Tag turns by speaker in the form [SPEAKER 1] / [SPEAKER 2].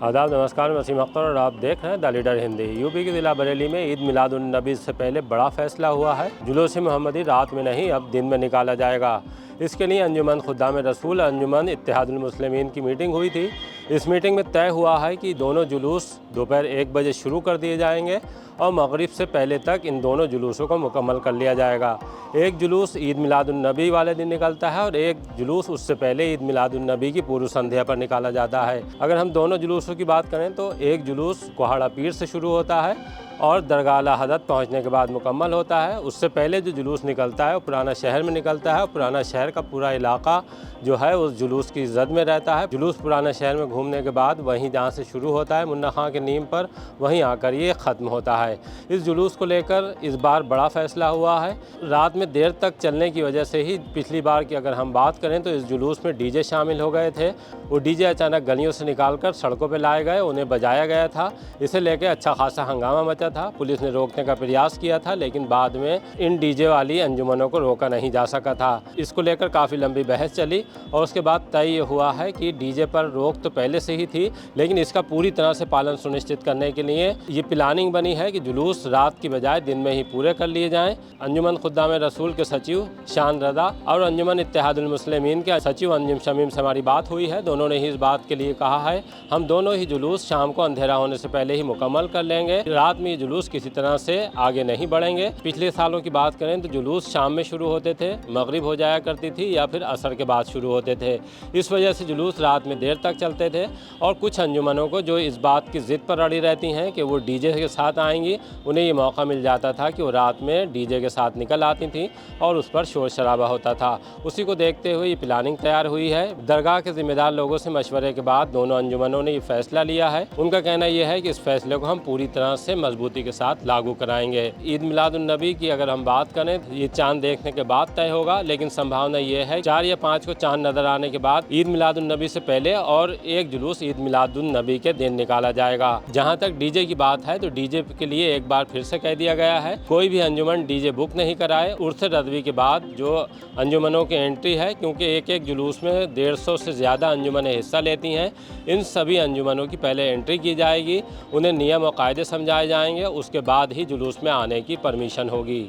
[SPEAKER 1] आदाब, नमस्कार। मैं वसीम अख्तर और आप देख रहे हैं द लीडर हिंदी। यूपी के ज़िला बरेली में ईद मिलाद-उन-नबी से पहले बड़ा फैसला हुआ है। जुलूस मोहम्मदी रात में नहीं, अब दिन में निकाला जाएगा। इसके लिए अंजुमन खुद्दाम रसूल, अंजुमन इत्तेहादुल मुस्लिमीन की मीटिंग हुई थी। इस मीटिंग में तय हुआ है कि दोनों जुलूस दोपहर 1 बजे शुरू कर दिए जाएंगे और मगरिब से पहले तक इन दोनों जुलूसों को मुकम्मल कर लिया जाएगा। एक जुलूस ईद मिलाद-उन-नबी वाले दिन निकलता है और एक जुलूस उससे पहले ईद मिलाद-उन-नबी की पूर्व संध्या पर निकाला जाता है। अगर हम दोनों जुलूसों की बात करें तो एक जुलूस कोहाड़ा पीर से शुरू होता है और दरगाह आला हज़रत पहुँचने के बाद मुकम्मल होता है। उससे पहले जो जुलूस निकलता है वो पुराना शहर में निकलता है और पुराना शहर का पूरा इलाका जो है उस जुलूस की जद में रहता है। जुलूस पुराना शहर में घूमने के बाद वहीं जहाँ से शुरू होता है मुन्ना खां के नीम पर, वहीं आकर ये ख़त्म होता है। इस जुलूस को लेकर इस बार बड़ा फैसला हुआ है। रात में देर तक चलने की वजह से ही पिछली बार की अगर हम बात करें तो इस जुलूस में डीजे शामिल हो गए थे। वो डीजे अचानक गलियों से निकाल कर सड़कों पर लाए गए, उन्हें बजाया गया था। इसे लेकर अच्छा खासा हंगामा मचा था। पुलिस ने रोकने का प्रयास किया था, लेकिन बाद में इन डीजे वाली अंजुमनों को रोका नहीं जा सका था। इसको लेकर काफ़ी लंबी बहस चली और उसके बाद तय ये हुआ है कि डीजे पर रोक तो पहले से ही थी, लेकिन इसका पूरी तरह से पालन सुनिश्चित करने के लिए ये प्लानिंग बनी है कि जुलूस रात की बजाय दिन में ही पूरे कर लिए जाएं। अंजुमन खुद्दाम रसूल के सचिव शान रदा और अंजुमन इत्तेहादुल मुस्लिमीन के सचिव अंजुम शमीम से हमारी बात हुई है। दोनों ने ही इस बात के लिए कहा है हम दोनों ही जुलूस शाम को अंधेरा होने से पहले ही मुकम्मल कर लेंगे। रात में ये जुलूस किसी तरह से आगे नहीं बढ़ेंगे। पिछले सालों की बात करें तो जुलूस शाम में शुरू होते थे, मगरिब हो जाया करती थी या फिर असर के बाद शुरू होते थे। इस वजह से जुलूस रात में देर तक चलते थे और कुछ अंजुमनों को जो इस बात की ज़िद पर अड़ी रहती हैं कि वो डीजे के साथ आएंगी, उन्हें ये मौका मिल जाता था कि वो रात में डीजे के साथ निकल आती थी और उस पर शोर शराबा होता था। उसी को देखते हुए ये प्लानिंग तैयार हुई है। दरगाह के जिम्मेदार लोगों से मशवरे के बाद दोनों अंजुमनों ने ये फैसला लिया है। उनका कहना यह है कि इस फैसले को हम पूरी तरह से मजबूती के साथ लागू कराएंगे। ईद मिलाद-उन-नबी की अगर हम बात करें तो ये चांद देखने के बाद तय होगा, लेकिन संभावना ये है 4 या 5 को चांद नजर आने के बाद ईद मिलाद-उन-नबी से पहले और एक जुलूस ईद मिलाद-उन-नबी के दिन निकाला जाएगा। जहां तक डीजे की बात है तो डीजे के लिए एक बार फिर से कह दिया गया है कोई भी अंजुमन डीजे बुक नहीं कराए। उर्स रदवी के बाद जो अंजुमनों की एंट्री है, क्योंकि एक जुलूस में 150 से ज़्यादा अंजुमनें हिस्सा लेती हैं, इन सभी अंजुमनों की पहले एंट्री की जाएगी, उन्हें नियम और कायदे समझाए जाएंगे, उसके बाद ही जुलूस में आने की परमिशन होगी।